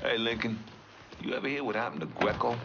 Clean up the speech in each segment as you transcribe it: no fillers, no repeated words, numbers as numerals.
Hey, Lincoln, you ever hear what happened to Greco?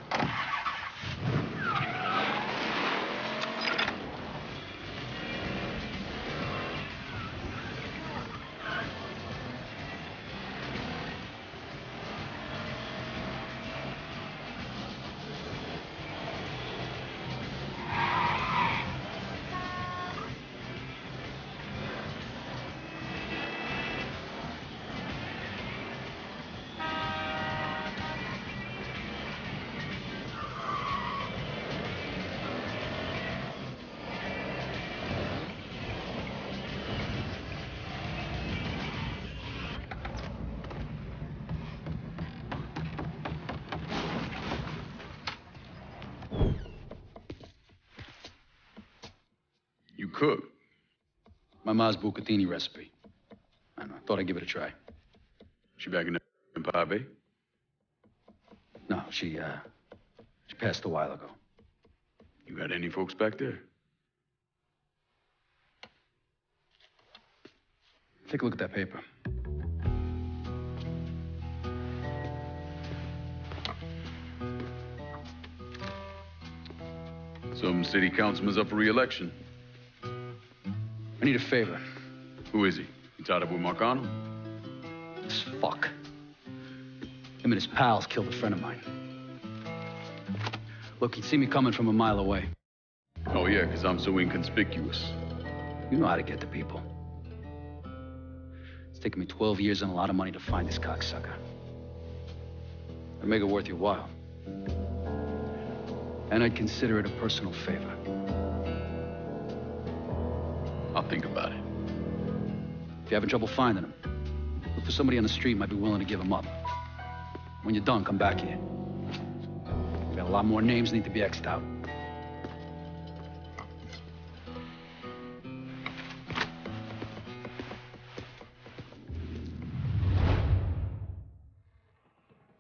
You cook? My ma's bucatini recipe. I don't know, thought I'd give it a try. She back in Empire Bay? No, she passed a while ago. You got any folks back there? Take a look at that paper. Some city councilman's up for re-election. I need a favor. Who is he? You tied up with Marcano? This fuck. Him and his pals killed a friend of mine. Look, he'd see me coming from a mile away. Oh, yeah, because I'm so inconspicuous. You know how to get to people. It's taken me 12 years and a lot of money to find this cocksucker. I'd make it worth your while. And I'd consider it a personal favor. I'll think about it. If you're having trouble finding him, look for somebody on the street who might be willing to give him up. When you're done, come back here. We got a lot more names need to be X'd out.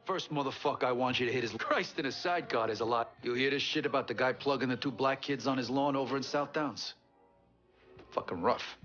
First motherfucker I want you to hit is Christ in a sidecar. There's a lot. You hear this shit about the guy plugging the 2 black kids on his lawn over in South Downs? Fucking rough.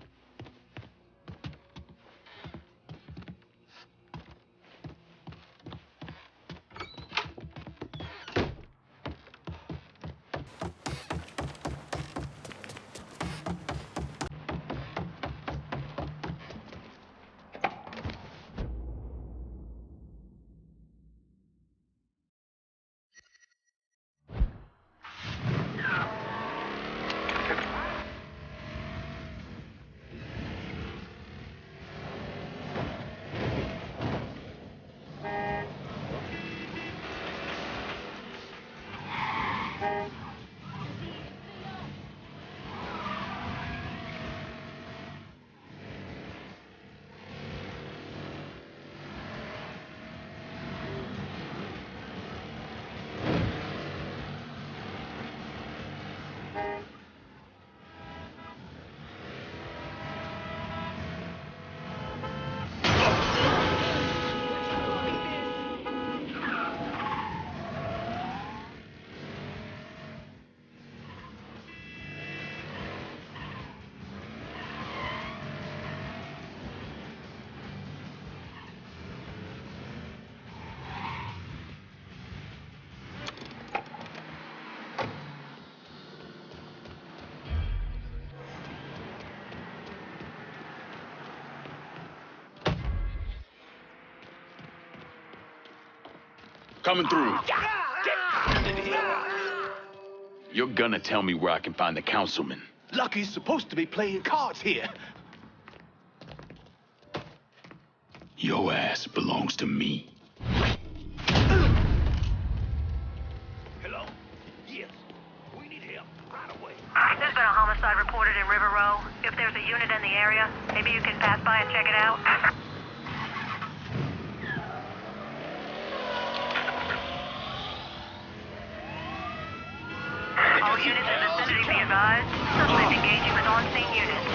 Coming through. You're gonna tell me where I can find the councilman. Lucky's supposed to be playing cards here. Your ass belongs to me. Hello? Yes. We need help right away. There's been a homicide reported in River Row. If there's a unit in the area, maybe you can pass by and check it out. All units in the vicinity be advised. Suspect engaging with on-scene units.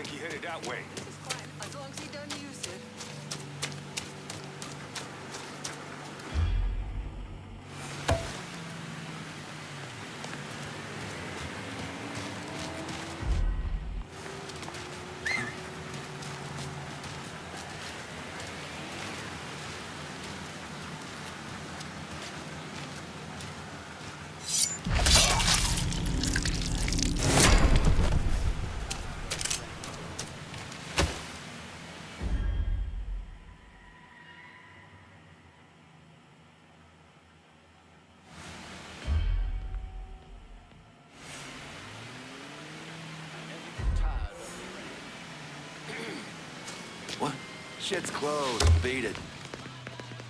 think he headed that way. This is fine, as long as he doesn't use it. What? Shit's closed. Beat it.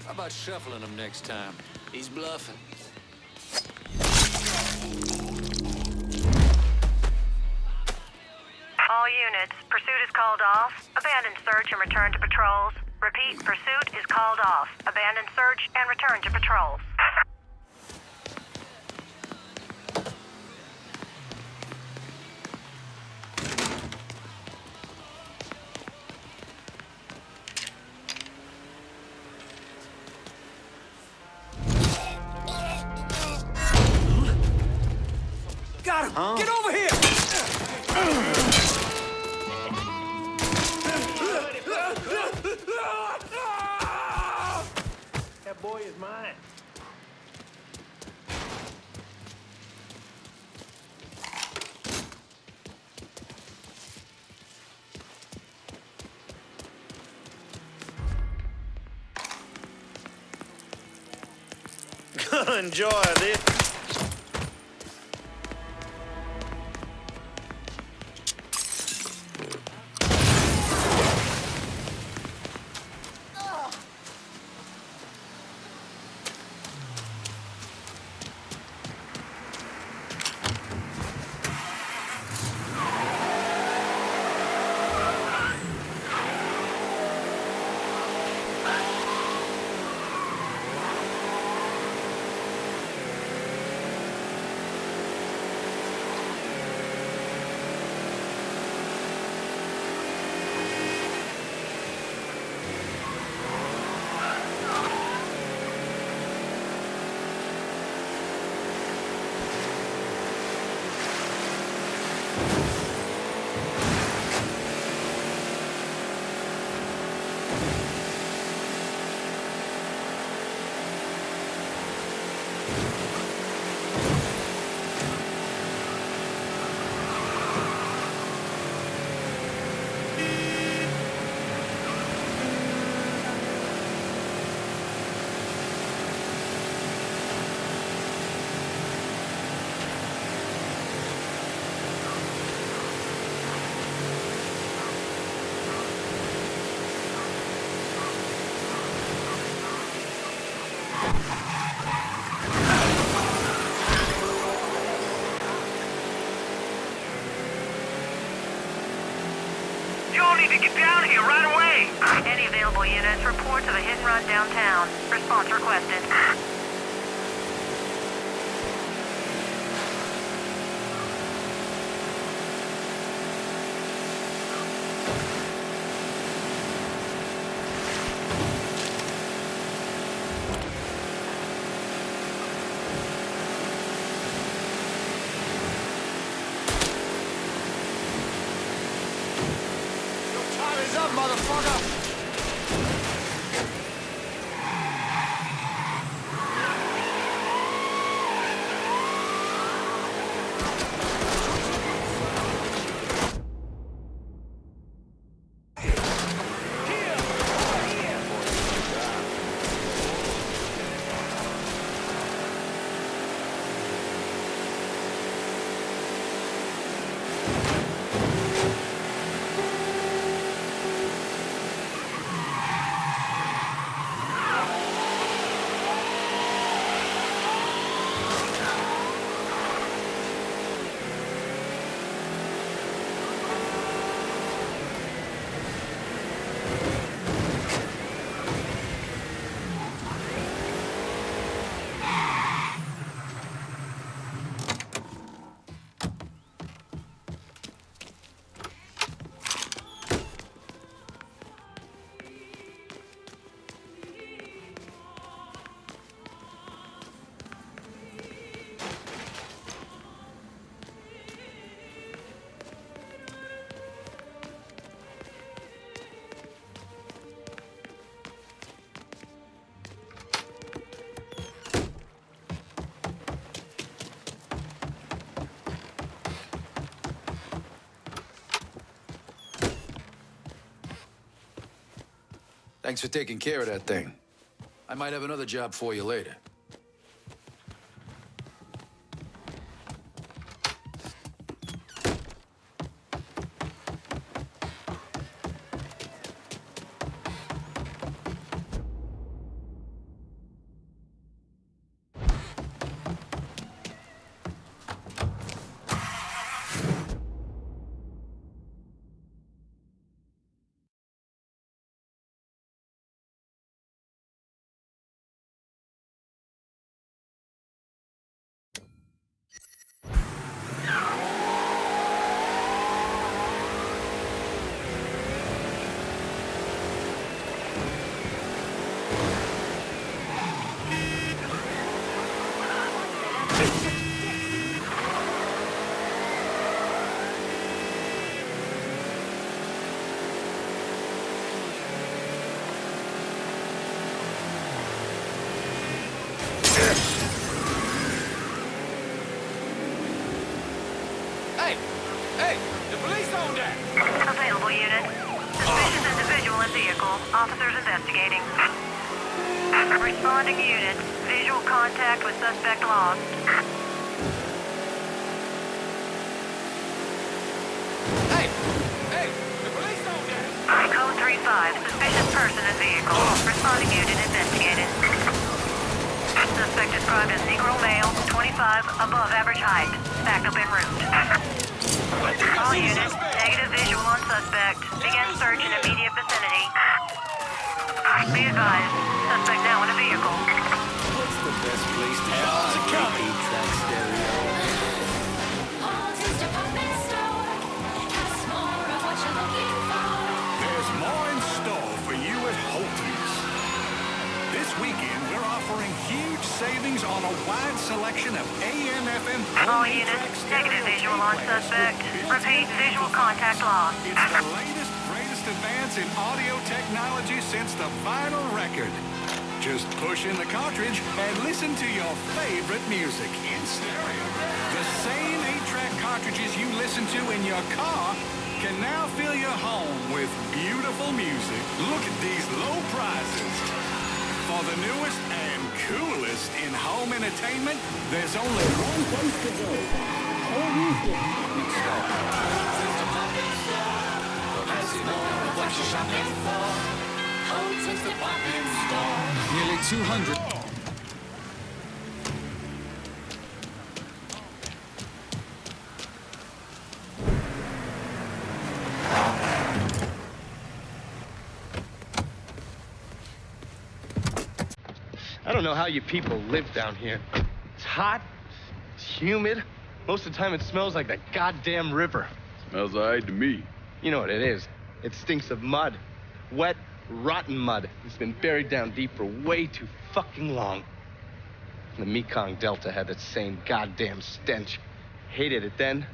How about shuffling him next time? He's bluffing. All units, pursuit is called off. Abandon search and return to patrols. Repeat, pursuit is called off. Abandon search and return to patrols. Got him! Get over here! That boy is mine. Enjoy this. need to get down here right away! Any available units, report to the hit and run downtown. Response requested. Thanks for taking care of that thing. I might have another job for you later. Hey, the police on deck! Available unit. Suspicious individual in vehicle. Officers investigating. Responding unit. Visual contact with suspect lost. Hey, the police on deck! Code 35. Suspicious person in vehicle. Responding unit investigated. Suspect described as Negro male, 25, above average height. Backed up en route. All units, negative visual on suspect. Begin search in immediate vicinity. Be advised, suspect now in a vehicle. What's the best place to buy a 8-track stereo? There's more in store for you at Holton's. This weekend, we're offering huge savings on a wide selection of AM/FM. All units, negative visual on suspect. Repeat, visual contact lost. It's the latest, greatest advance in audio technology since the vinyl record. Just push in the cartridge and listen to your favorite music in stereo. The same 8-track cartridges you listen to in your car can now fill your home with beautiful music. Look at these low prices. For the newest and coolest in home entertainment, there's only one place to go. Home music. Nearly 200. I don't know how you people live down here. It's hot, it's humid. Most of the time it smells like that goddamn river. Smells all right to me. You know what it is. It stinks of mud. Wet, rotten mud. It's been buried down deep for way too fucking long. The Mekong Delta had that same goddamn stench. Hated it then,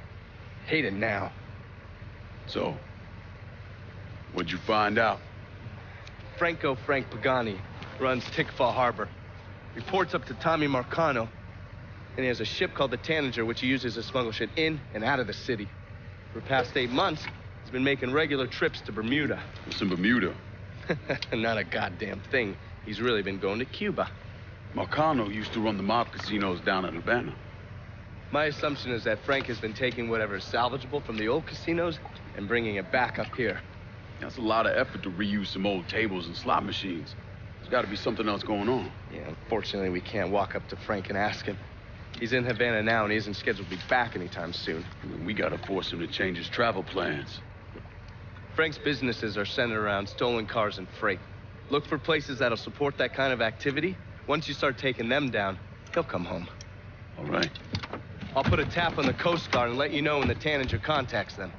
hate it now. So, what'd you find out? Frank Pagani runs Tikfa Harbor. Reports up to Tommy Marcano, and he has a ship called the Tanager, which he uses to smuggle shit in and out of the city. For the past 8 months, he's been making regular trips to Bermuda. What's in Bermuda? Not a goddamn thing. He's really been going to Cuba. Marcano used to run the mob casinos down in Havana. My assumption is that Frank has been taking whatever is salvageable from the old casinos and bringing it back up here. That's a lot of effort to reuse some old tables and slot machines. There's got to be something else going on. Yeah, unfortunately, we can't walk up to Frank and ask him. He's in Havana now, and he isn't scheduled to be back anytime soon. I mean, we got to force him to change his travel plans. Frank's businesses are centered around stolen cars and freight. Look for places that'll support that kind of activity. Once you start taking them down, he'll come home. All right. I'll put a tap on the Coast Guard and let you know when the Tanager contacts them.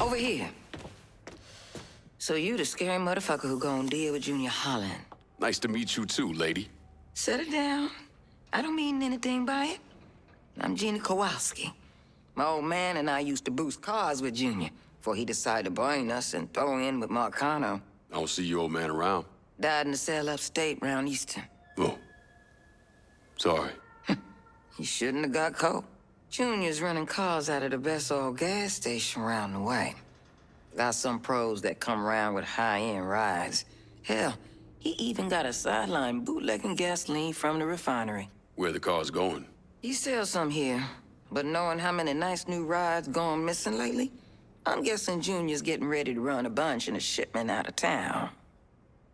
Over here. So you the scary motherfucker who gonna deal with Junior Holland. Nice to meet you too, lady. Set it down. I don't mean anything by it. I'm Gina Kowalski. My old man and I used to boost cars with Junior before he decided to brain us and throw in with Marcano. I don't see your old man around. Died in the cell upstate round Easton. Oh. Sorry. He shouldn't have got caught. Junior's running cars out of the best old gas station around the way. Got some pros that come around with high-end rides. Hell, he even got a sideline bootlegging gasoline from the refinery. Where the car's going? He sells some here, but knowing how many nice new rides gone missing lately, I'm guessing Junior's getting ready to run a bunch in a shipment out of town.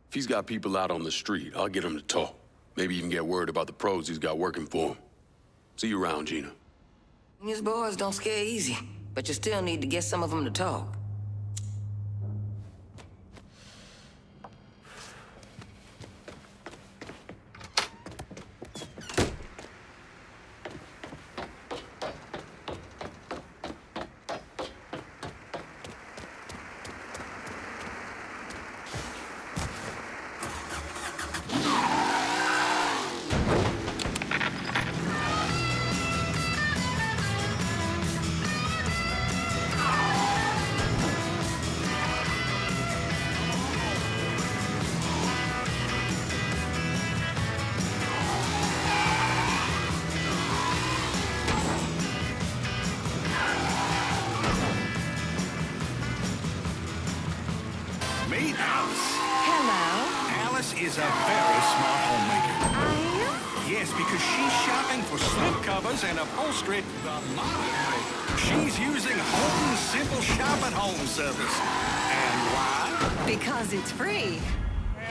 If he's got people out on the street, I'll get him to talk. Maybe even get word about the pros he's got working for him. See you around, Gina. Junior's boys don't scare easy, but you still need to get some of them to talk. Meet Alice. Hello. Alice is a very smart homemaker. Are you? Yes, because she's shopping for slip covers and upholstery the modern way. She's using Holton's Simple Shop at Home service. And why? Because it's free.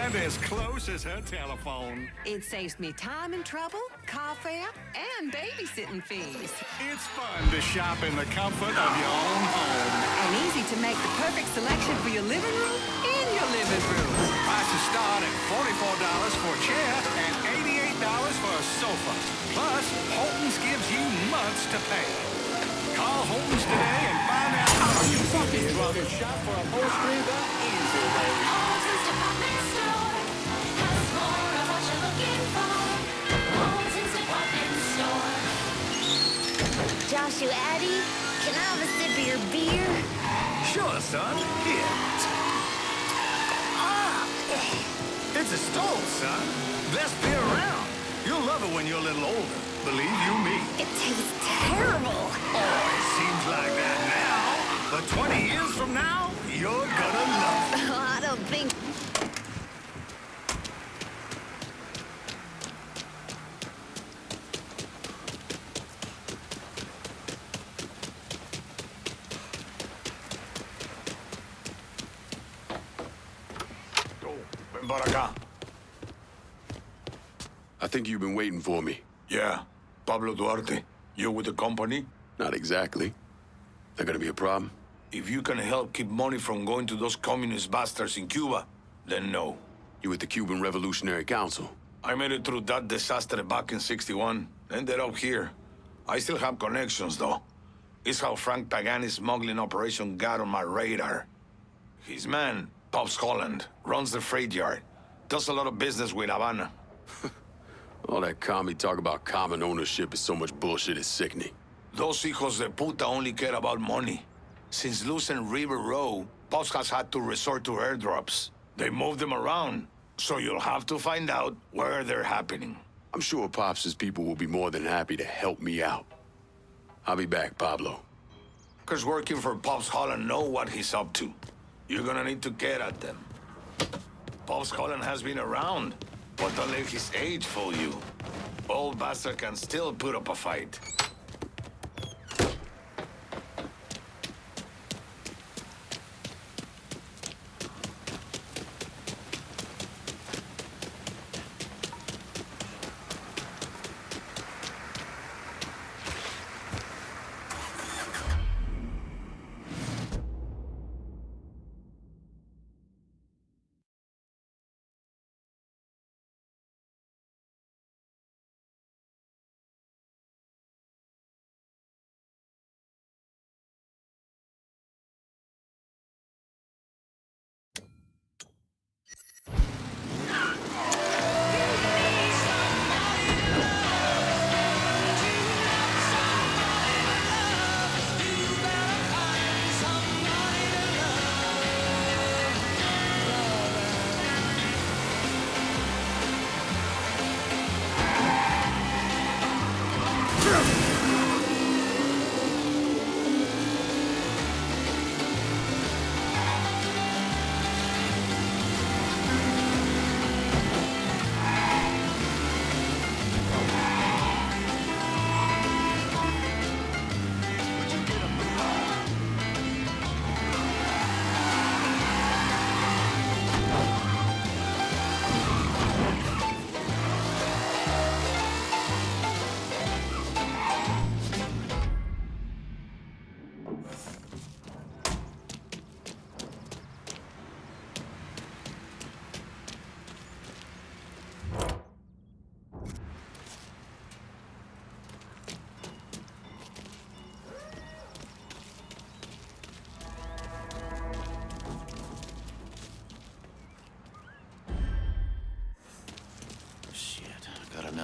And as close as her telephone. It saves me time and trouble, car fare, and babysitting fees. It's fun to shop in the comfort of your own home. And easy to make the perfect selection for your living room in your living room. Prices start at $44 for a chair and $88 for a sofa. Plus, Holton's gives you months to pay. Call Holton's today and find out how you can shop for upholstery the easy way. Joshua Addy, can I have a sip of your beer? Sure, son. Here. Ah! It's a stove, son. Best beer around. You'll love it when you're a little older. Believe you me. It tastes terrible. Oh, it seems like that now. But 20 years from now, you're gonna love it. I don't think... Ven para acá. I think you've been waiting for me. Yeah. Pablo Duarte. You with the company? Not exactly. That gonna be a problem? If you can help keep money from going to those communist bastards in Cuba, then no. You with the Cuban Revolutionary Council? I made it through that disaster back in '61. Ended up here. I still have connections, though. It's how Frank Pagani's smuggling operation got on my radar. His man, Pops Holland, runs the freight yard. Does a lot of business with Havana. All that commie talk about common ownership is so much bullshit, it's sickening. Those hijos de puta only care about money. Since losing River Row, Pops has had to resort to airdrops. They move them around, so you'll have to find out where they're happening. I'm sure Pops' people will be more than happy to help me out. I'll be back, Pablo. Because working for Pops Holland know what he's up to. You're gonna need to get at them. Pops Holland has been around, but don't let his age fool you. Old bastard can still put up a fight.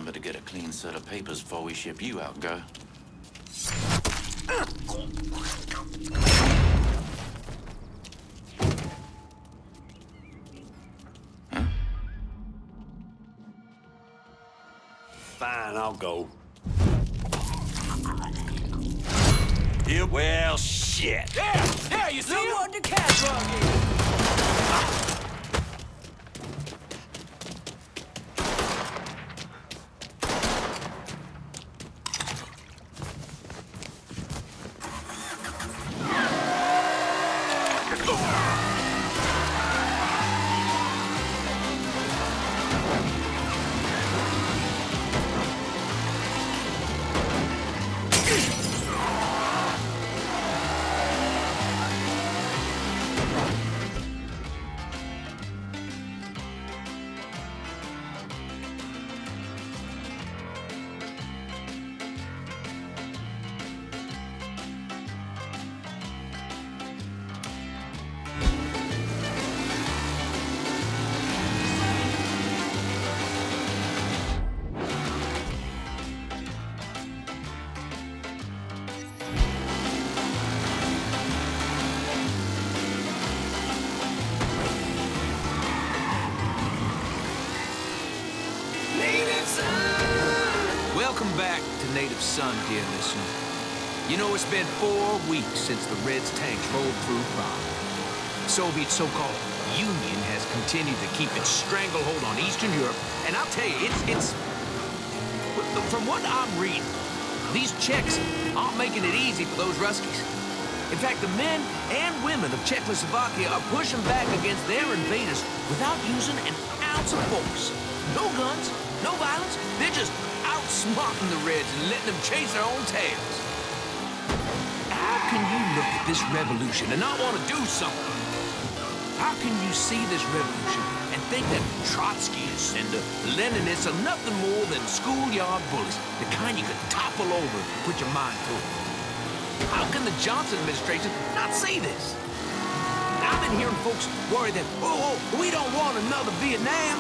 remember to get a clean set of papers before we ship you out, girl. Fine, I'll go. Yeah, well, shit. Yeah, you see what the cash rug is. Welcome back to Native Son, dear listener. You know, it's been 4 weeks since the Reds' tanks rolled through Prague. The Soviet so-called Union has continued to keep its stranglehold on Eastern Europe, and I'll tell you, it's from what I'm reading, these Czechs aren't making it easy for those Ruskies. In fact, the men and women of Czechoslovakia are pushing back against their invaders without using an ounce of force. No guns, no violence, they're just outsmarting the Reds and letting them chase their own tails. How can you look at this revolution and not want to do something? How can you see this revolution and think that Trotskyists and the Leninists are nothing more than schoolyard bullies, the kind you could topple over if you put your mind to it? How can the Johnson administration not see this? I've been hearing folks worry that, we don't want another Vietnam.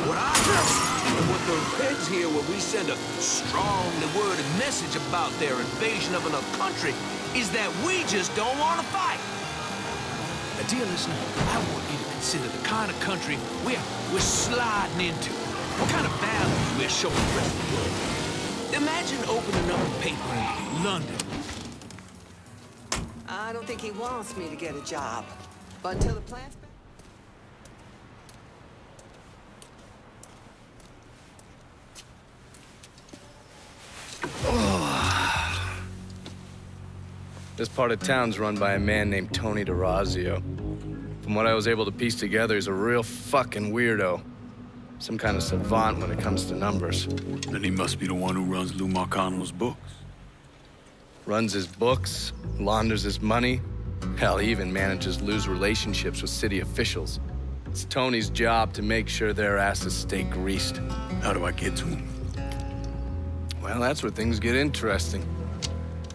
What I hear, and what the Reds hear when we send a strongly worded message about their invasion of another country is that we just don't want to fight. Now, dear listener, I want you to consider the kind of country we're sliding into. What kind of values we're showing the rest of the world. Imagine opening up a paper in London. I don't think he wants me to get a job. But until the plant's back... This part of town's run by a man named Tony DeRazio. From what I was able to piece together, he's a real fucking weirdo. Some kind of savant when it comes to numbers. Then he must be the one who runs Lou Marcano's books. Runs his books, launders his money. Hell, he even manages Lou's relationships with city officials. It's Tony's job to make sure their asses stay greased. How do I get to him? Well, that's where things get interesting.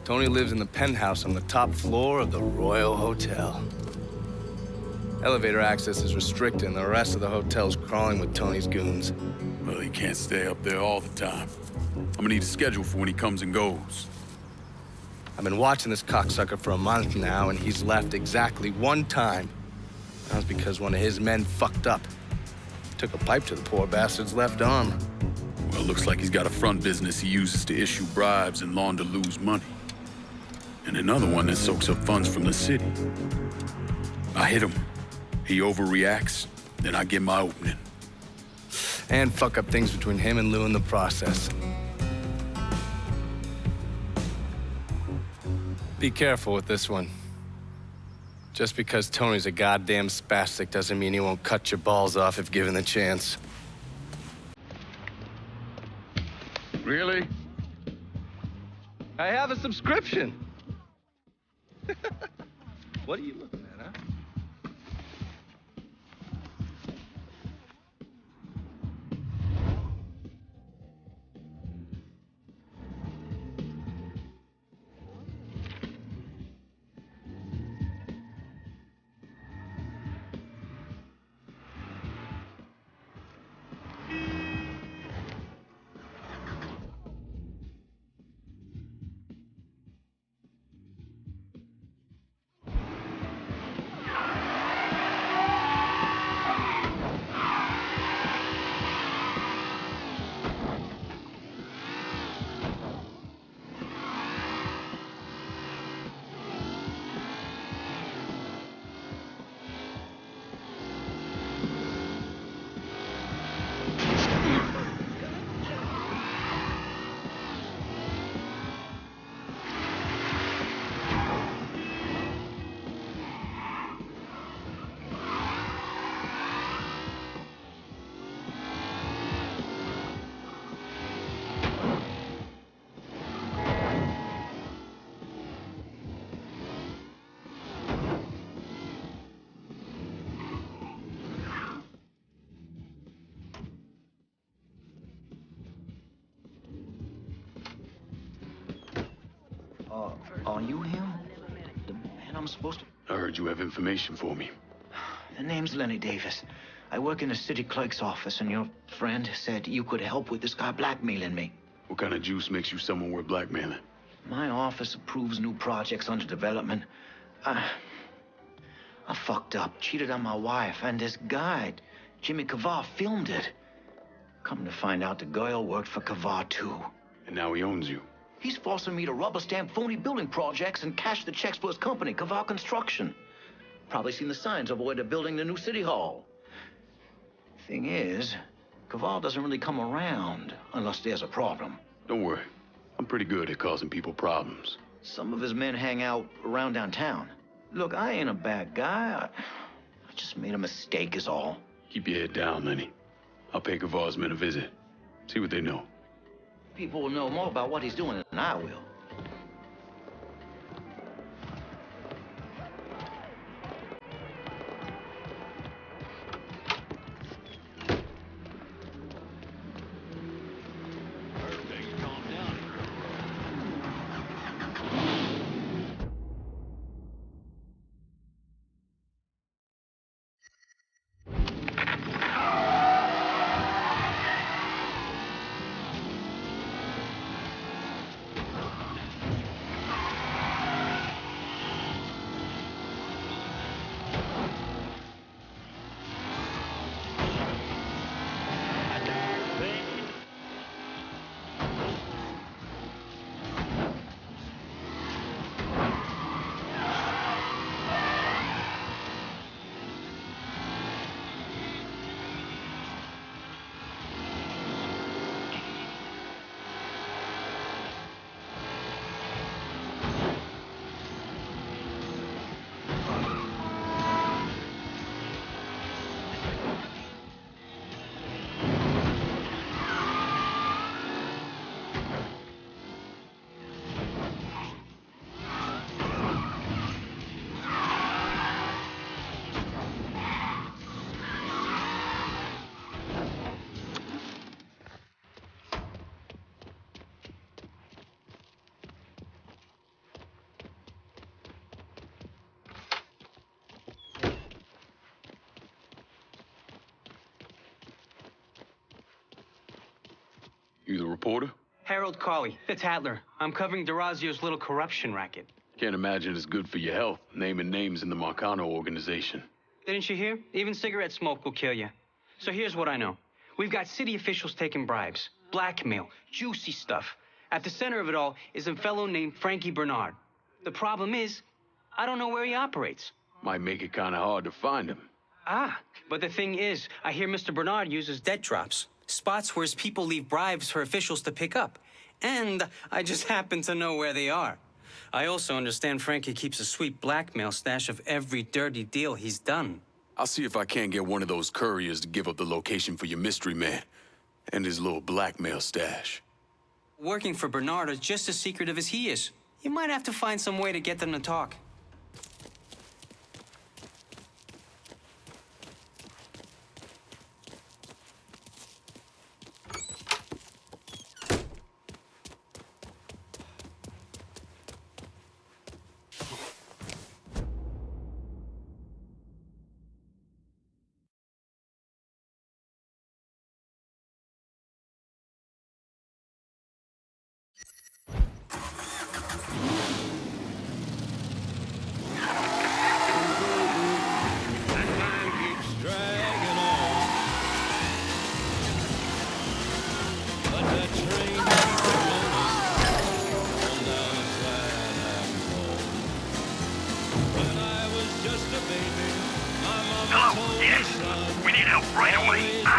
Tony lives in the penthouse on the top floor of the Royal Hotel. Elevator access is restricted, and the rest of the hotel's crawling with Tony's goons. Well, he can't stay up there all the time. I'm gonna need a schedule for when he comes and goes. I've been watching this cocksucker for a month now, and he's left exactly one time. That was because one of his men fucked up. Took a pipe to the poor bastard's left arm. Well, it looks like he's got a front business he uses to issue bribes and launder Lou's money. And another one that soaks up funds from the city. I hit him. He overreacts, then I get my opening. And fuck up things between him and Lou in the process. Be careful with this one. Just because Tony's a goddamn spastic doesn't mean he won't cut your balls off if given the chance. Really? I have a subscription. What are you looking at, huh? Are you him? The man I'm supposed to... I heard you have information for me. The name's Lenny Davis. I work in the city clerk's office, and your friend said you could help with this guy blackmailing me. What kind of juice makes you someone worth blackmailing? My office approves new projects under development. I fucked up, cheated on my wife, and this guy, Jimmy Kavar, filmed it. Come to find out, the girl worked for Kavar, too. And now he owns you. He's forcing me to rubber stamp phony building projects and cash the checks for his company, Kavar Construction. Probably seen the signs over where they're building the new city hall. Thing is, Kavar doesn't really come around unless there's a problem. Don't worry. I'm pretty good at causing people problems. Some of his men hang out around downtown. Look, I ain't a bad guy. I just made a mistake is all. Keep your head down, Lenny. I'll pay Kavar's men a visit. See what they know. People will know more about what he's doing than I will. You the reporter? Harold Cawley, the Tattler. I'm covering DeRazio's little corruption racket. Can't imagine it's good for your health, naming names in the Marcano organization. Didn't you hear? Even cigarette smoke will kill you. So here's what I know. We've got city officials taking bribes, blackmail, juicy stuff. At the center of it all is a fellow named Frankie Bernard. The problem is, I don't know where he operates. Might make it kind of hard to find him. Ah, but the thing is, I hear Mr. Bernard uses debt drops. Spots where his people leave bribes for officials to pick up. And I just happen to know where they are. I also understand Frankie keeps a sweet blackmail stash of every dirty deal he's done. I'll see if I can't get one of those couriers to give up the location for your mystery man and his little blackmail stash. Working for Bernard is just as secretive as he is. You might have to find some way to get them to talk.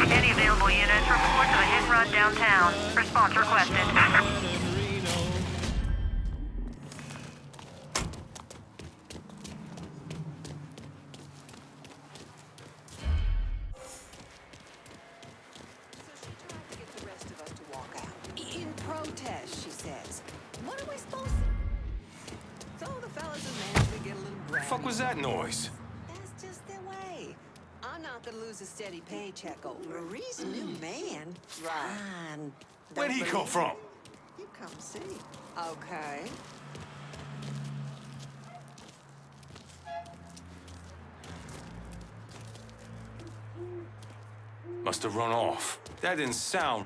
Any available units, report to the hit and run downtown. Response requested. In protest, she says. What are we supposed to... So the fellas have managed to get a little brand. Fuck was that noise? That's just their way. I'm not gonna lose a steady paycheck over Marie's new man. Fine. Where'd he come from? You come see. Okay. Must have run off. That didn't sound...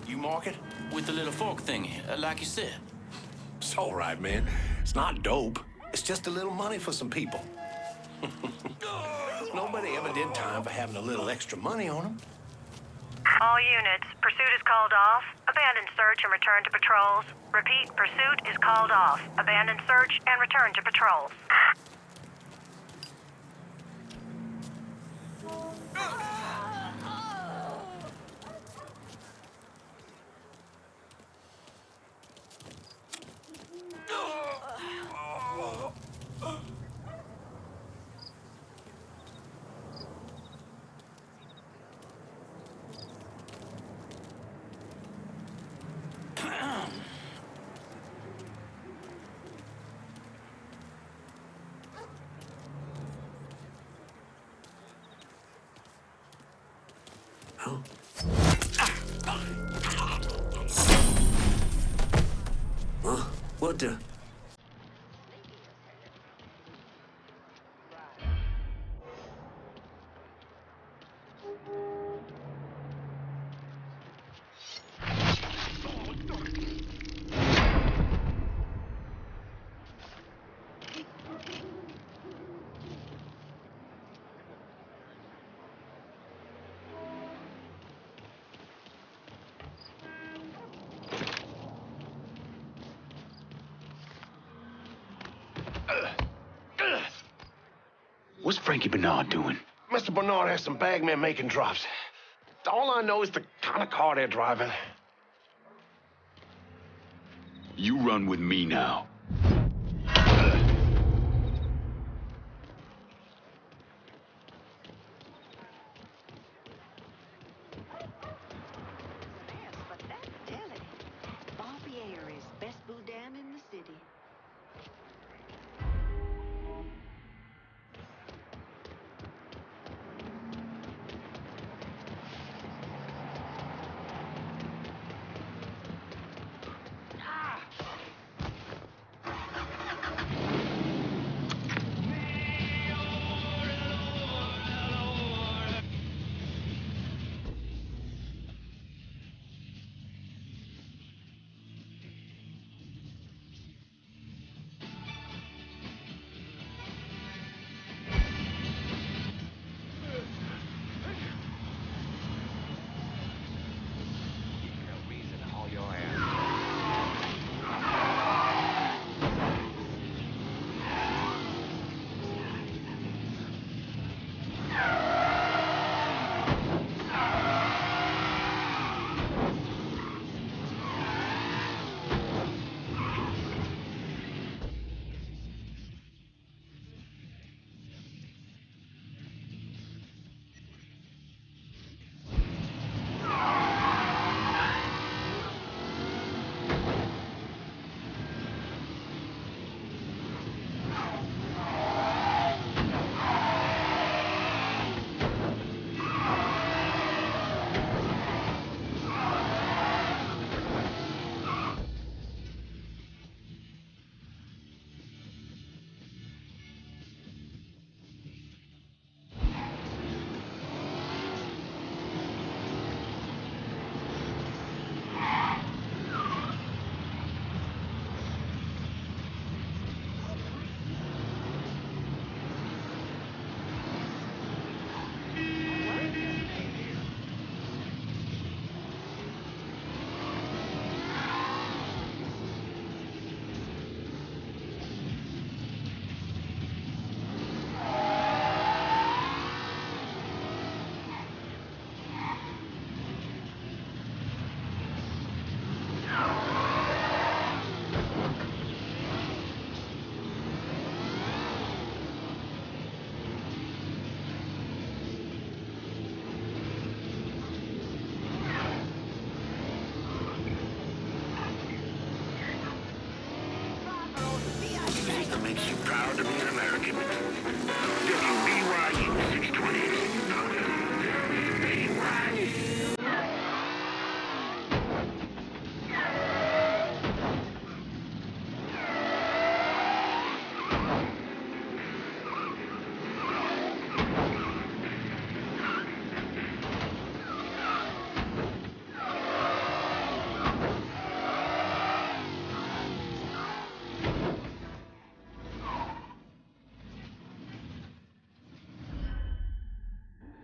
You mark it? With the little fork thingy, like you said. It's all right, man. It's not dope. It's just a little money for some people. Nobody ever did time for having a little extra money on them. All units, pursuit is called off. Abandon search and return to patrols. Repeat, pursuit is called off. Abandon search and return to patrols. Huh? What the? What's Frankie Bernard doing? Mr. Bernard has some bagmen making drops. All I know is the kind of car they're driving. You run with me now. But that's deli. Barbier is best boudin in the city. Makes you proud to be an American. WBYU 620.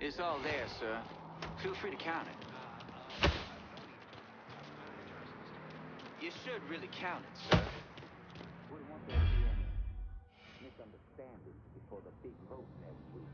It's all there, sir. Feel free to count it. You should really count it, sir. Wouldn't want there to be any misunderstandings before the big vote next week.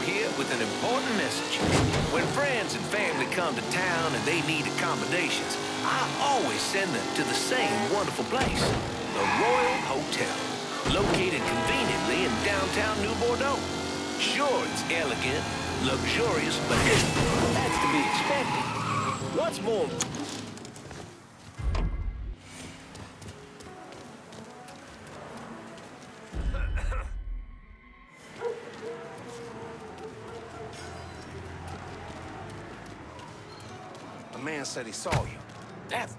Here with an important message. When friends and family come to town and they need accommodations, I always send them to the same wonderful place, the Royal Hotel, located conveniently in downtown New Bordeaux. Sure, it's elegant, luxurious, but that's to be expected. What's more... The man said he saw you. That's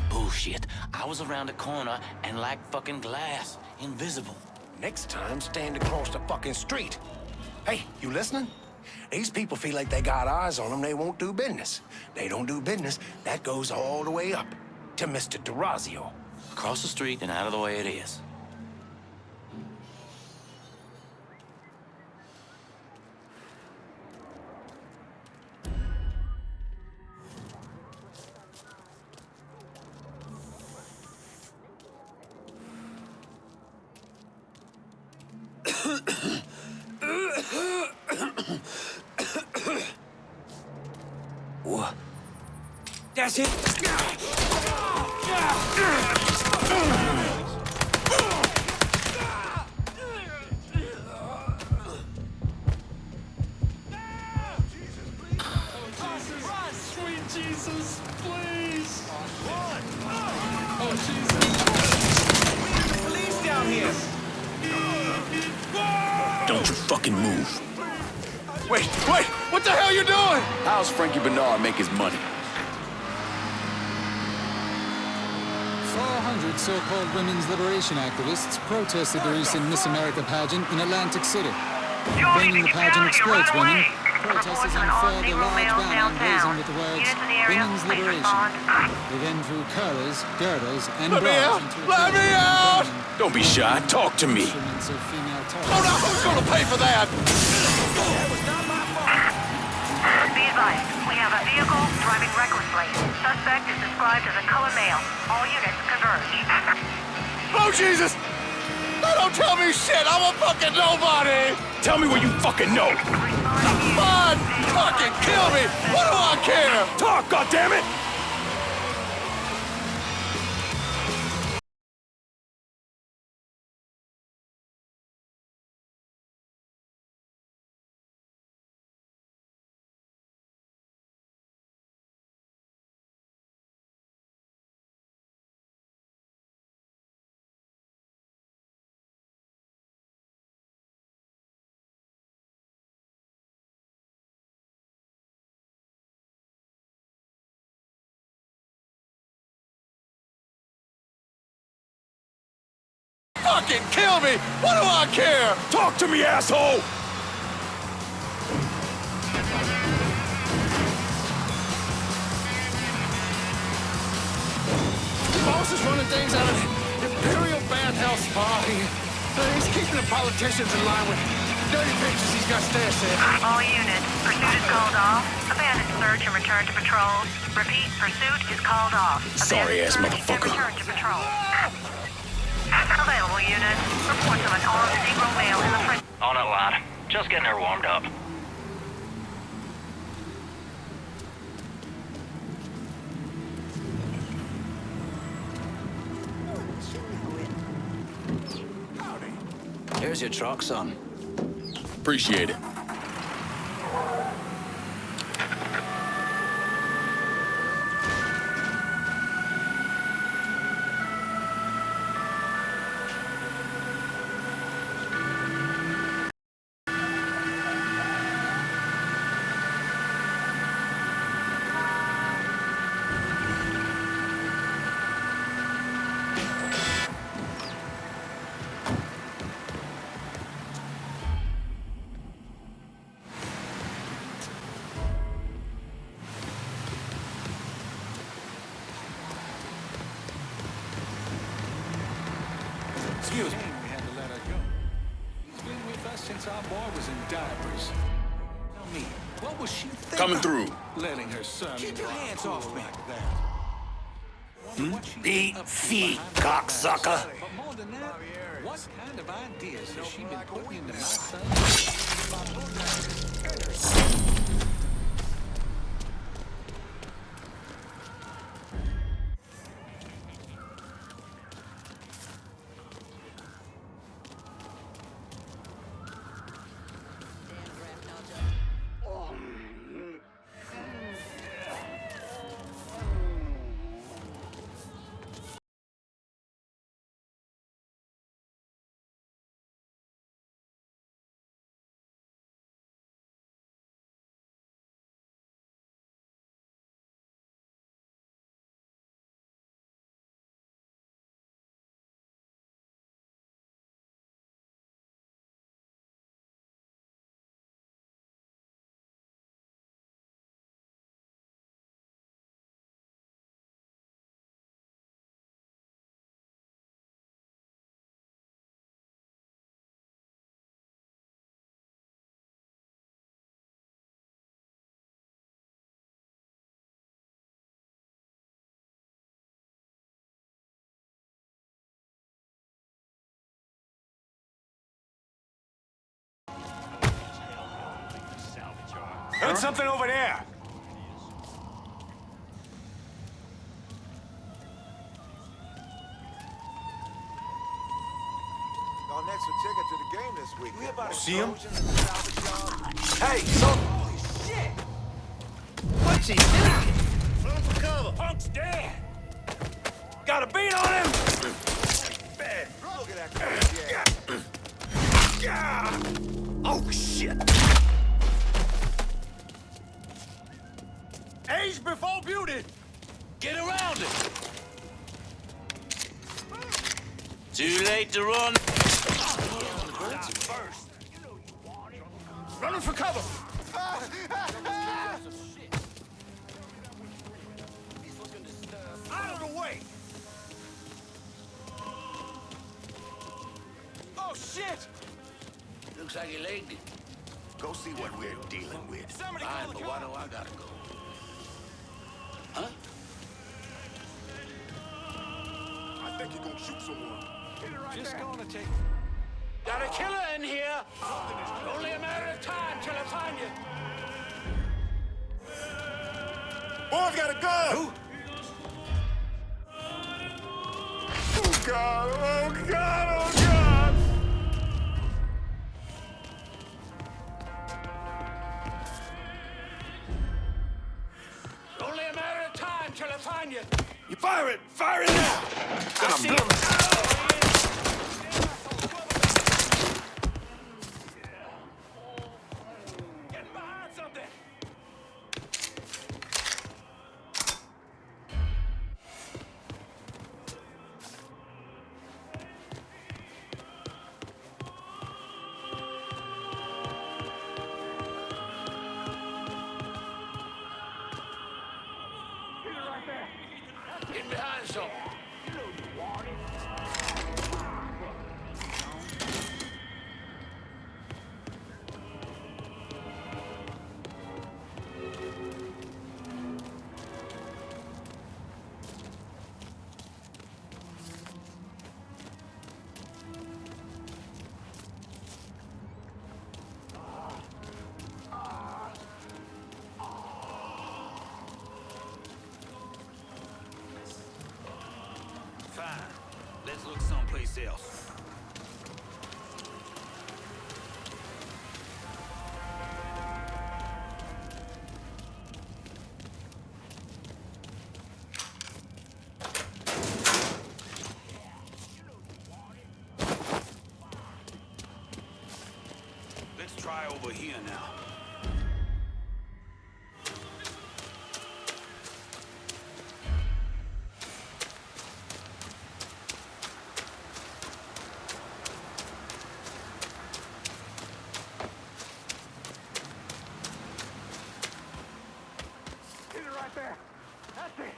bullshit. I was around the corner and like fucking glass. Invisible. Next time, stand across the fucking street. Hey, you listening? These people feel like they got eyes on them, they won't do business. They don't do business, that goes all the way up to Mr. DeRazio. Across the street and out of the way it is. What? That's it. Sweet Jesus, please. Oh, Jesus. We got the police down here. Don't you fucking move. Wait, what the hell you doing? How's Frankie Bernard make his money? 400 so-called women's liberation activists protested the recent Miss America pageant in Atlantic City. Claiming the pageant exploits women, protesters unfurled a large banner emblazoned with the words, Women's Liberation. They then threw curlers, girdles, and bras into a Let me out! Don't be shy, talk to me. instruments of female Oh, now who's gonna pay for that? That was not my fault. advised, we have a vehicle driving recklessly. Suspect is described as a colored male. All units converge. Oh, Jesus! Don't tell me shit! I'm a fucking nobody! Tell me what you fucking know! Fine! Fucking kill me! What do I care? Talk, goddammit! Fucking kill me! What do I care? Talk to me, asshole! The boss is running things out of the Imperial Bad Health Spa. He's keeping the politicians in line with dirty pictures he's got stashed there. All units, pursuit is called off. Abandon search and return to patrol. Repeat, pursuit is called off. Sorry-ass motherfucker. Return to patrol. Available units. Reports of an armed Negro male in the front. On it, lad. Just getting her warmed up. Here's your truck, son. Appreciate it. Excuse me. We had to let her go. She's been with us since our boy was in diapers. Tell me, what was she thinking? Coming through. Letting her son Keep your hands off me. like that. Eat feet, cocksucker. But more than that, what kind of ideas has she been putting into my son? Heard something over there. Got an extra ticket to the game this week. We about See him? Hey, so... Holy shit! What's he thinking? Run for cover. Punk's dead. Got a beat on him. Bad. Look at that crazy ass. Oh, shit. Age before beauty. Get around it! Too late to run. Running for cover. Out of the way. Oh, shit. Looks like he legged it. Go see what we're dealing with. Fine, but why do I gotta go? Huh? I think you're gonna shoot someone. Just gonna take... Got a killer in here. Only a matter of time till I find you. Boy's got a gun! Who? Oh, God! Oh, God! Oh, God! Only a matter of time till I find you. You fire it! Fire it now! Then I'm done. Getting behind something. Getting behind something. Fine. Let's look someplace else. Let's try over here now. Get it right there. That's it.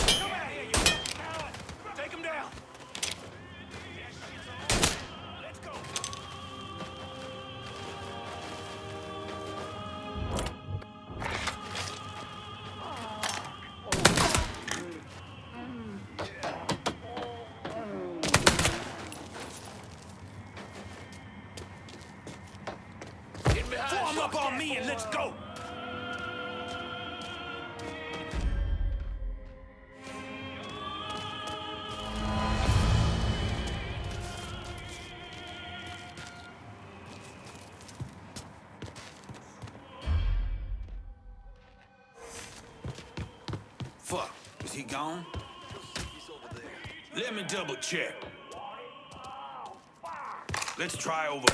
Come out here, you fucking coward! Take him down! Let's go! Get behind. Form up on me and let's go! Fuck, is he gone? He's over there. Let me double check. Let's try over.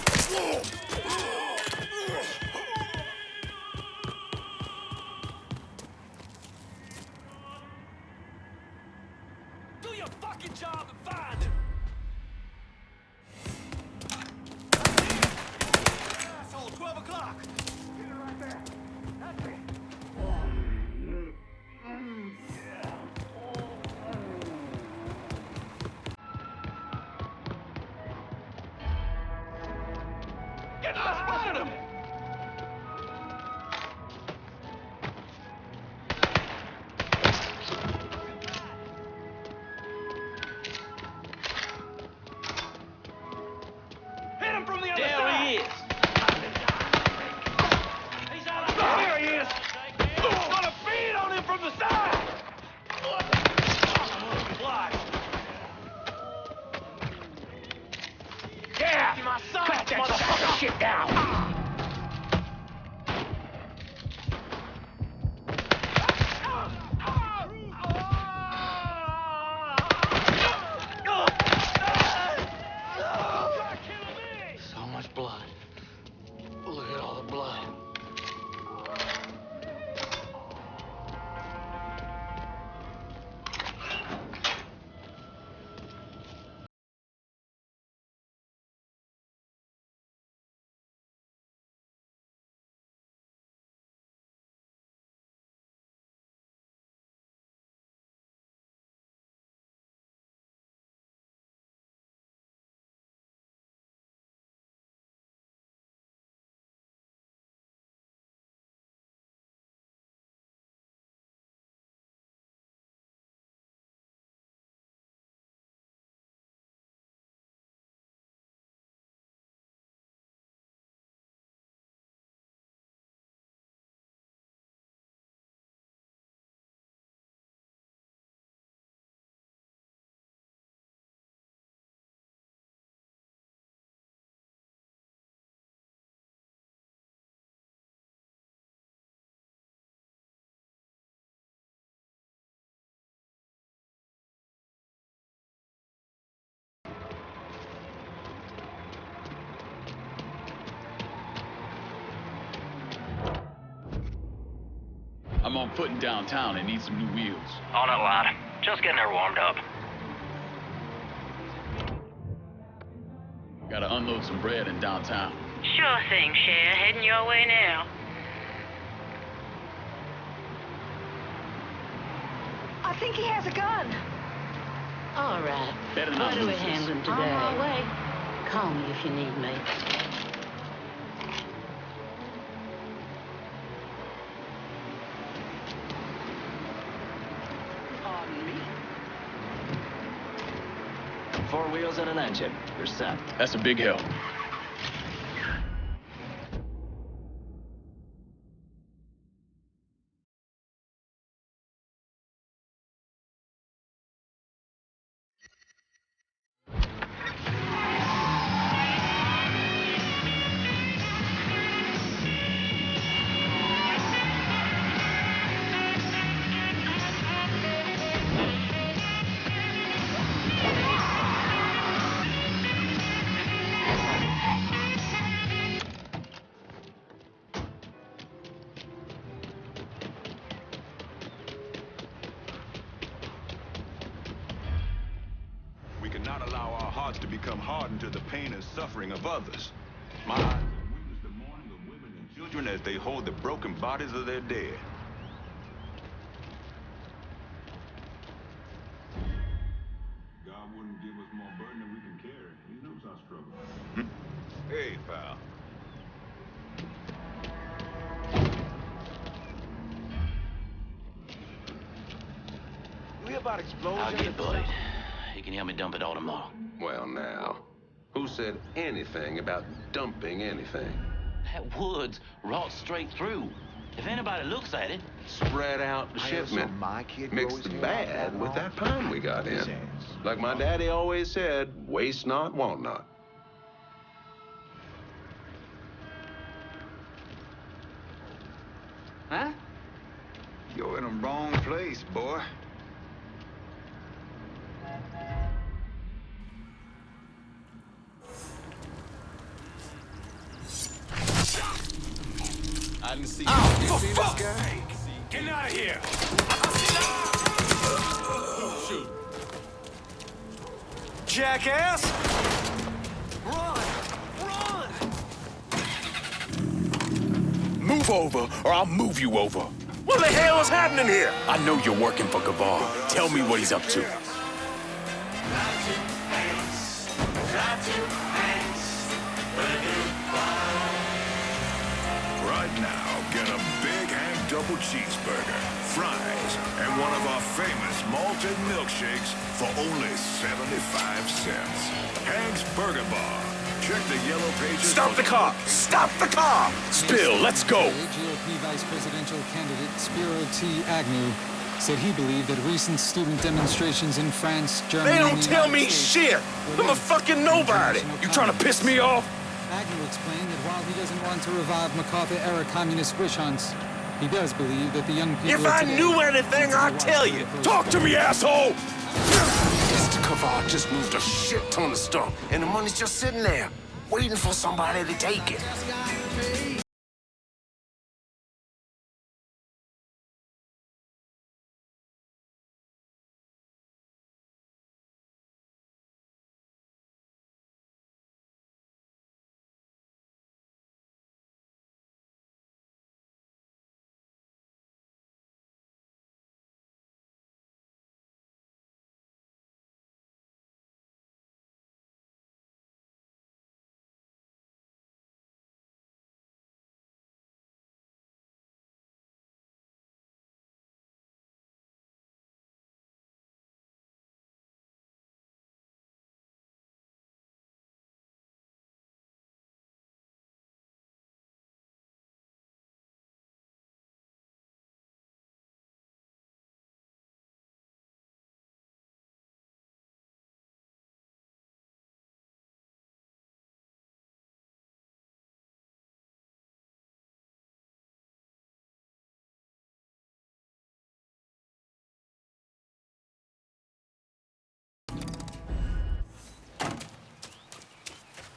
Do your fucking job and find him. Asshole, 12 o'clock. Get it right there. That's it. Get behind him! Hit him from the other side! There he is! He's out of there! He is! Gonna feed on him from the side! Yeah! Cut that motherfucker shit down! I'm on foot in downtown and need some new wheels. On it, lad. Just getting her warmed up. Gotta unload some bread in downtown. Sure thing, Cher. Heading your way now. I think he has a gun. All right. Better not What are we lose this. handling today? On my way. Call me if you need me. On me. 4 wheels and an engine. You're set. That's a big help. We cannot allow our hearts to become hardened to the pain and suffering of others. My eyes have witnessed the mourning of women and children as they hold the broken bodies of their dead. God wouldn't give us more burden than we can carry. He knows our struggle. Hey, pal. You hear about explosions? I'll get Bud. He can help me dump it all tomorrow. Well, now, who said anything about dumping anything? That wood's wrought straight through. If anybody looks at it... Spread out the shipment. Mix the bad with that pine we got in. Like my daddy always said, waste not, want not. Huh? You're in the wrong place, boy. I didn't see Oh, you. for See fuck's this guy? sake! Get out of here! Shoot. Jackass! Run! Run! Move over, or I'll move you over. What the hell is happening here? I know you're working for Kavar. Tell me what he's up to. Right now, get a Big Hank double cheeseburger, fries, and one of our famous malted milkshakes for only 75 cents. Hank's Burger Bar. Check the yellow pages. Stop the car! Stop the car! Spill, let's go! GOP vice presidential candidate Spiro T. Agnew said he believed that recent student demonstrations in France, Germany, They don't and the tell United me States shit! I'm a fucking nobody! You trying to piss me off? Agnew explained that while he doesn't want to revive MacArthur-era communist witch hunts, he does believe that the young people If of I today knew anything, I'd tell you! Talk to me, asshole! Mr. Kavar just moved a shit ton of stuff, and the money's just sitting there, waiting for somebody to take it.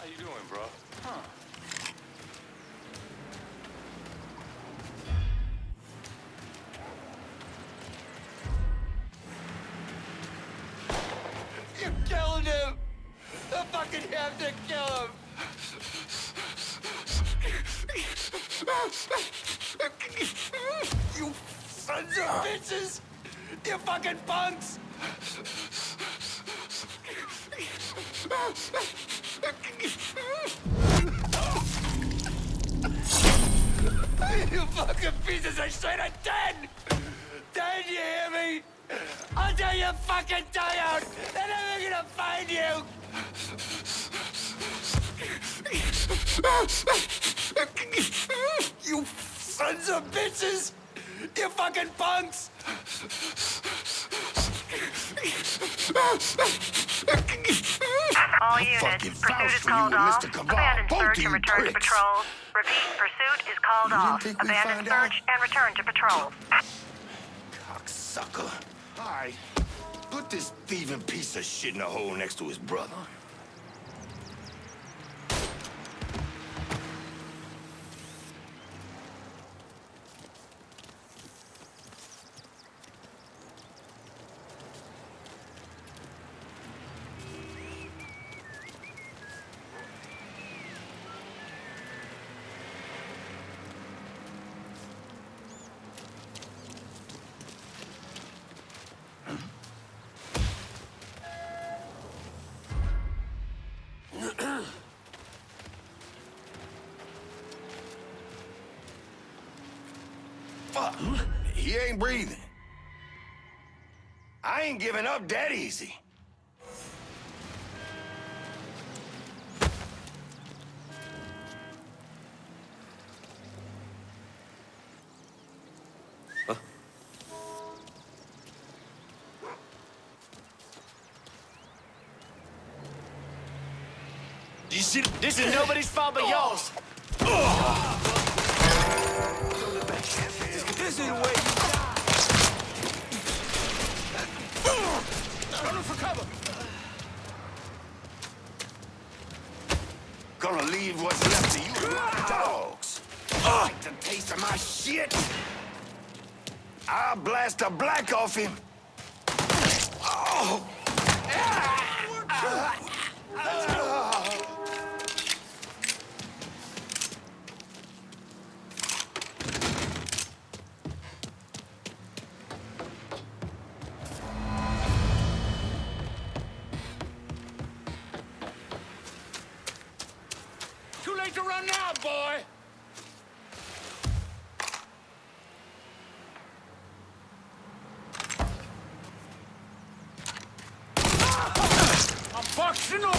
How you doing, bro? Huh. You killed him! I fucking have to kill him! You sons of bitches! You fucking punks! You fucking pieces of shit are dead! Dead, you hear me? Until you fucking die out, and I'm gonna find you! You sons of bitches! You fucking punks! All units, pursuit is called off. Abandon search and return to patrol. Repeat, pursuit is called off. Abandon search and return to patrol. Cocksucker. All right. Put this thieving piece of shit in a hole next to his brother. Fuck. He ain't breathing. I ain't giving up that easy. You see, this is nobody's fault but yours. This is the way you die. Running for cover. Gonna leave what's left of you to my dogs. Like the taste of my shit. I'll blast the black off him. Oh! Too late to run now, boy. I'm boxing up.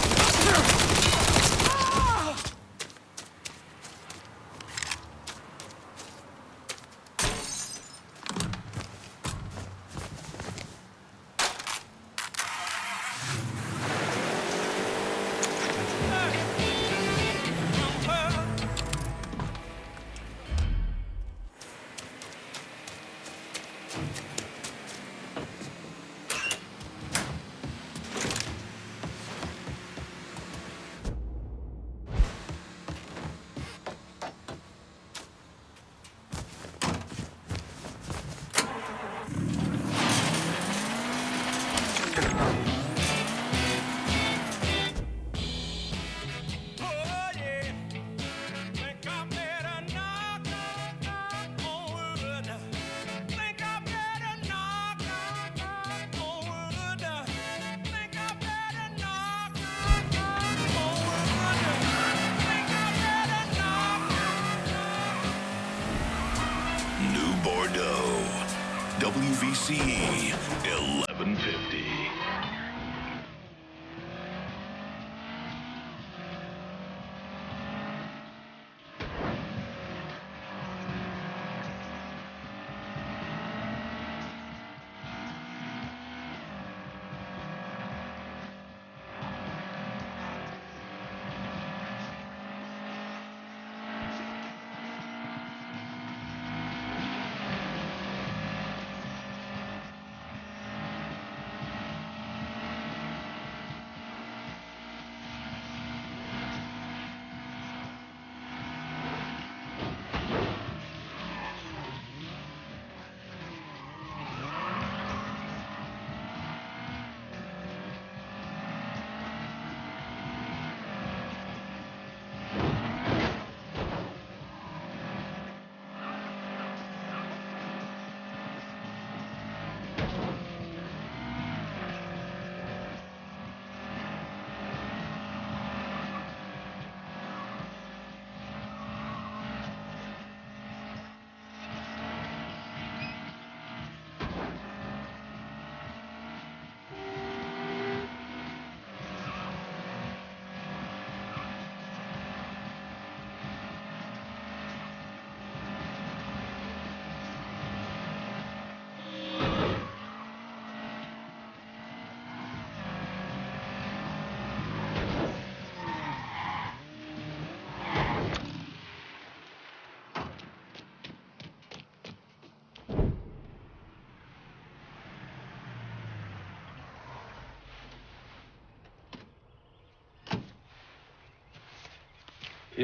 Bordeaux, WVCE 1150.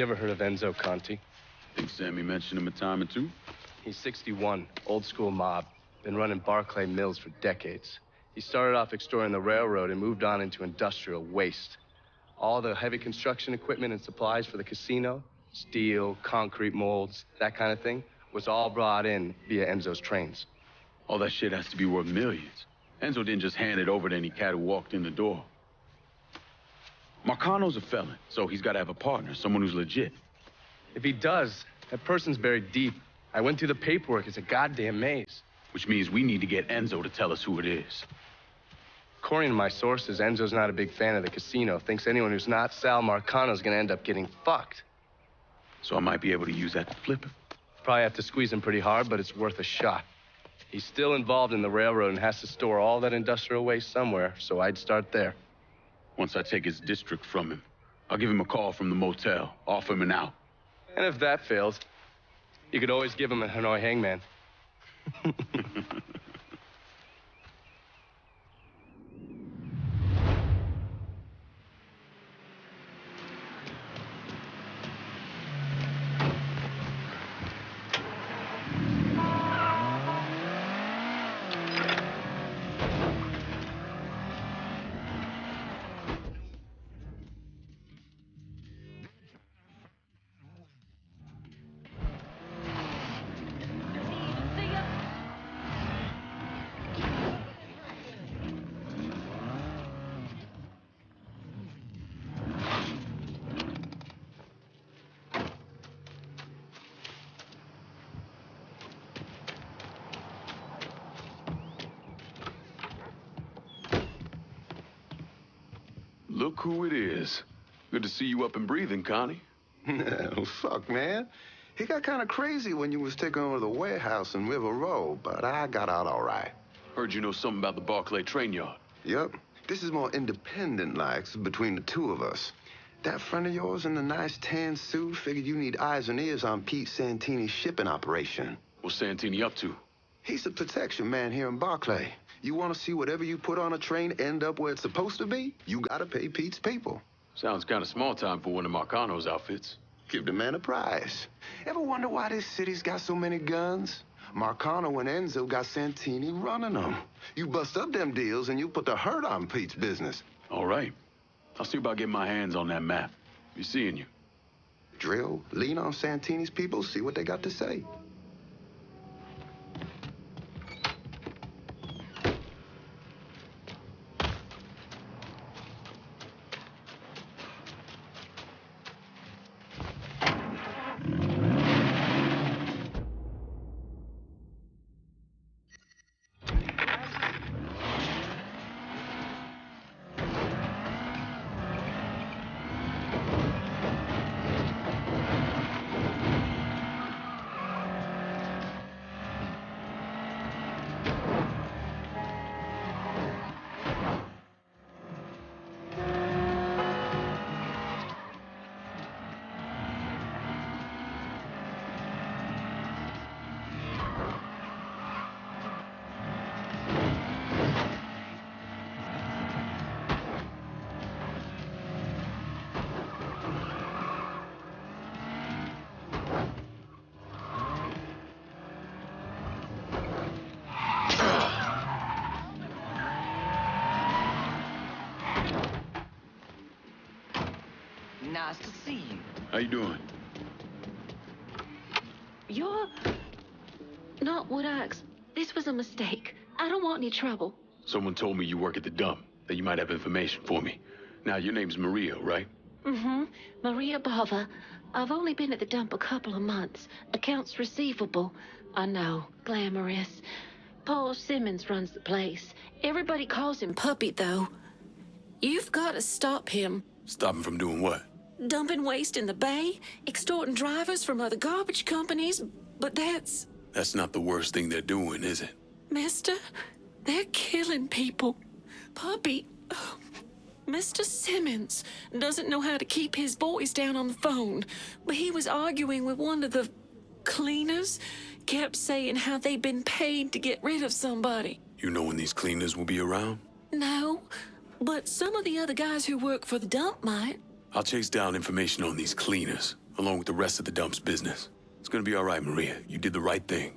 You ever heard of Enzo Conti? Think Sammy mentioned him a time or two? He's 61, old school mob. Been running Barclay Mills for decades. He started off extorting the railroad and moved on into industrial waste. All the heavy construction equipment and supplies for the casino, steel, concrete molds, that kind of thing, was all brought in via Enzo's trains. All that shit has to be worth millions. Enzo didn't just hand it over to any cat who walked in the door. Marcano's a felon, so he's got to have a partner, someone who's legit. If he does, that person's buried deep. I went through the paperwork. It's a goddamn maze. Which means we need to get Enzo to tell us who it is. According to my sources, Enzo's not a big fan of the casino. Thinks anyone who's not Sal Marcano's gonna end up getting fucked. So I might be able to use that to flip him. Probably have to squeeze him pretty hard, but it's worth a shot. He's still involved in the railroad and has to store all that industrial waste somewhere, so I'd start there. Once I take his district from him, I'll give him a call from the motel, offer him an out. And if that fails, you could always give him a Hanoi hangman. Look who it is. Good to see you up and breathing, Connie. Well, fuck, man. He got kind of crazy when you was taking over the warehouse in River Row, but I got out all right. Heard you know something about the Barclay train yard. Yep. This is more independent-like between the two of us. That friend of yours in the nice tan suit figured you need eyes and ears on Pete Santini's shipping operation. What's Santini up to? He's the protection man here in Barclay. You want to see whatever you put on a train end up where it's supposed to be? You gotta pay Pete's people. Sounds kind of small time for one of Marcano's outfits. Give the man a prize. Ever wonder why this city's got so many guns? Marcano and Enzo got Santini running them. You bust up them deals and you put the hurt on Pete's business. All right. I'll see about getting my hands on that map. Be seeing you. Drill, lean on Santini's people, see what they got to say. Nice to see you. How you doing? You're not what This was a mistake. I don't want any trouble. Someone told me you work at the dump, that you might have information for me. Now, your name's Maria, right? Mm-hmm. Maria Bava. I've only been at the dump a couple of months. Accounts receivable. I know. Glamorous. Paul Simmons runs the place. Everybody calls him Puppy, though. You've got to stop him. Stop him from doing what? Dumping waste in the bay, extorting drivers from other garbage companies, but that's not the worst thing they're doing, is it? Mister, they're killing people. Puppy, Mr. Simmons doesn't know how to keep his voice down on the phone, but he was arguing with one of the cleaners, kept saying how they'd been paid to get rid of somebody. You know when these cleaners will be around? No, but some of the other guys who work for the dump might. I'll chase down information on these cleaners. along with the rest of the dump's business. It's gonna be all right, Maria. You did the right thing.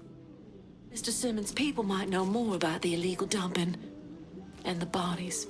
Mr. Simmons, people might know more about the illegal dumping and the bodies.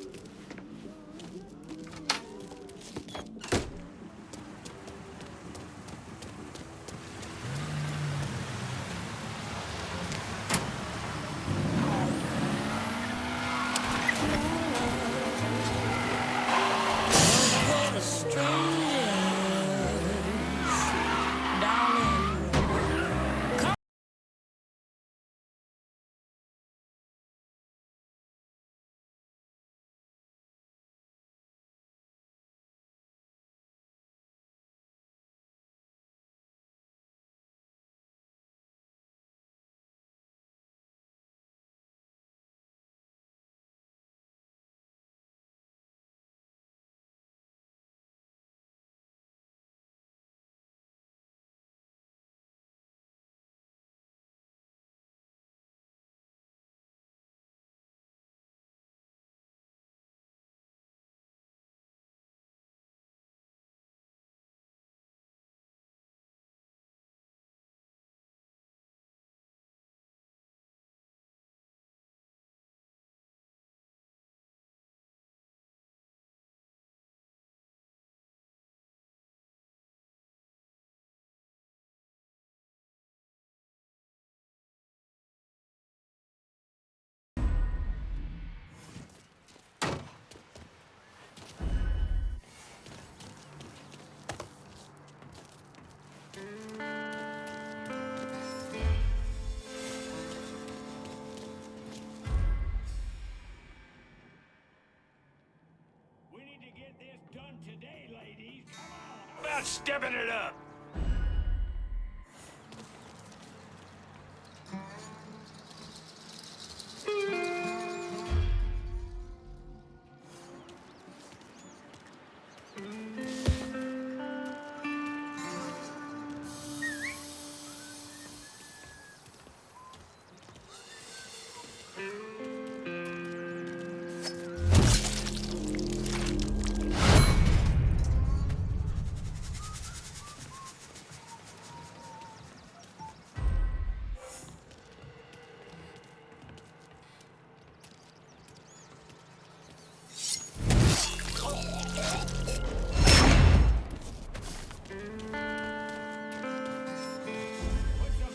About stepping it up.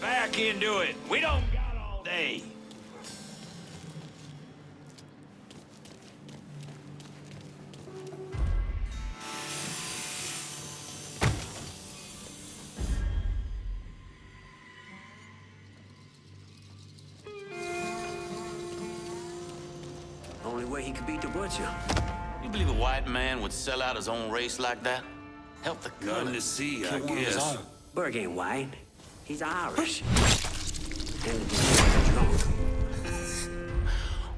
Back into it. We don't got all day. Only way he could beat the butcher. You believe a white man would sell out his own race like that? Help the Nothing gun to see, kill I one of his guess. own. Burke ain't white. He's Irish. And he's drunk.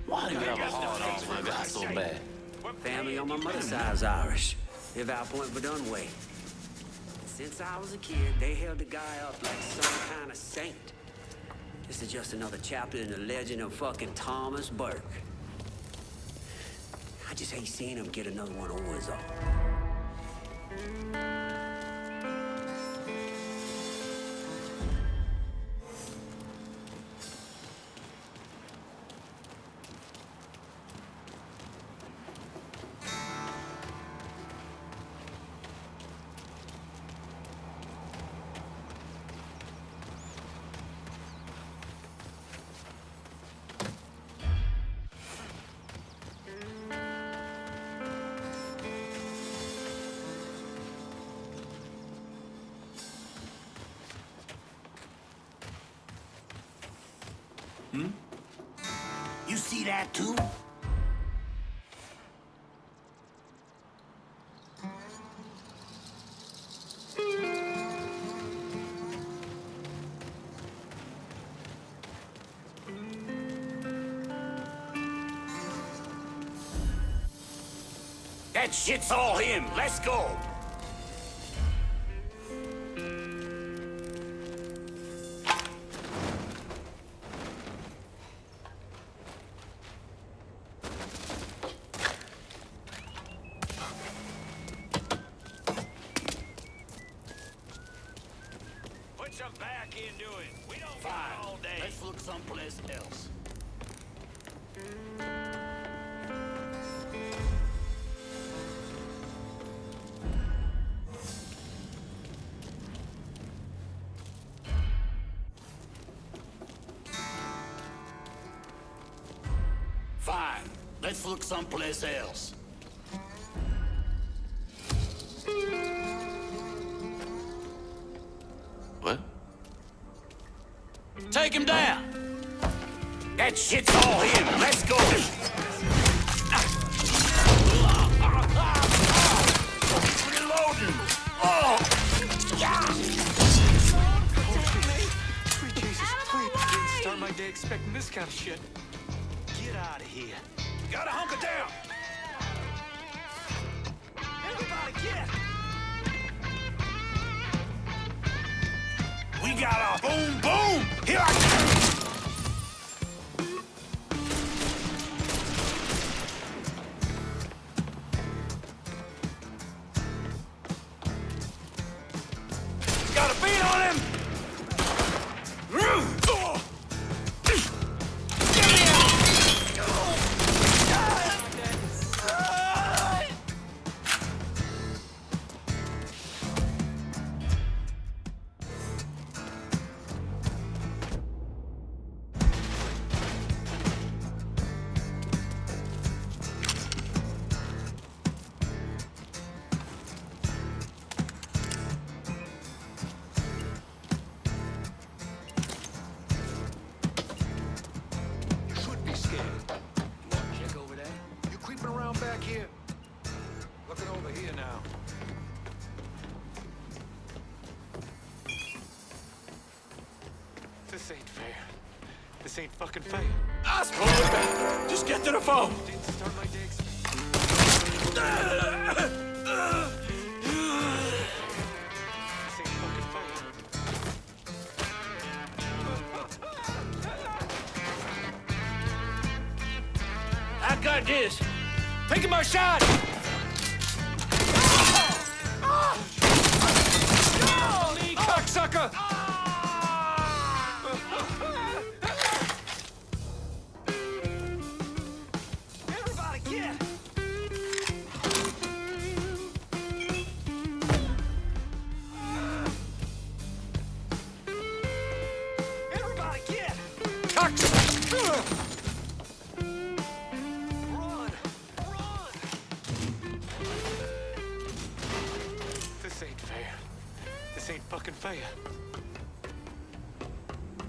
Why do you have a hard on for a guy so bad? Family on my mother's side is Irish. Live out Point Verdun way. Since I was a kid, they held the guy up like some kind of saint. This is just another chapter in the legend of fucking Thomas Burke. I just hate seeing him get another one over his arm. You see that too? That shit's all him. Let's go. can't do it. We don't got all day. Let's look someplace else. Fine. Let's look someplace else. What? Take him down! That shit's all him. Let's go! Reloading! Oh! Yeah! Sweet Jesus, please. I didn't start my day expecting this kind of shit. Get out of here. Gotta hunker down! Everybody get! We got a boom boom! Here I come! Got a beat on him! Back here. Looking over here now. This ain't fair. This ain't fucking fair. I suppose. Just get to the phone. Didn't start my day. This ain't fucking fair. I got this. Taking my shot! Me, cocksucker! Everybody get! Everybody get! Cocksucker! This ain't fucking fair.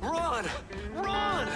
Run! Run!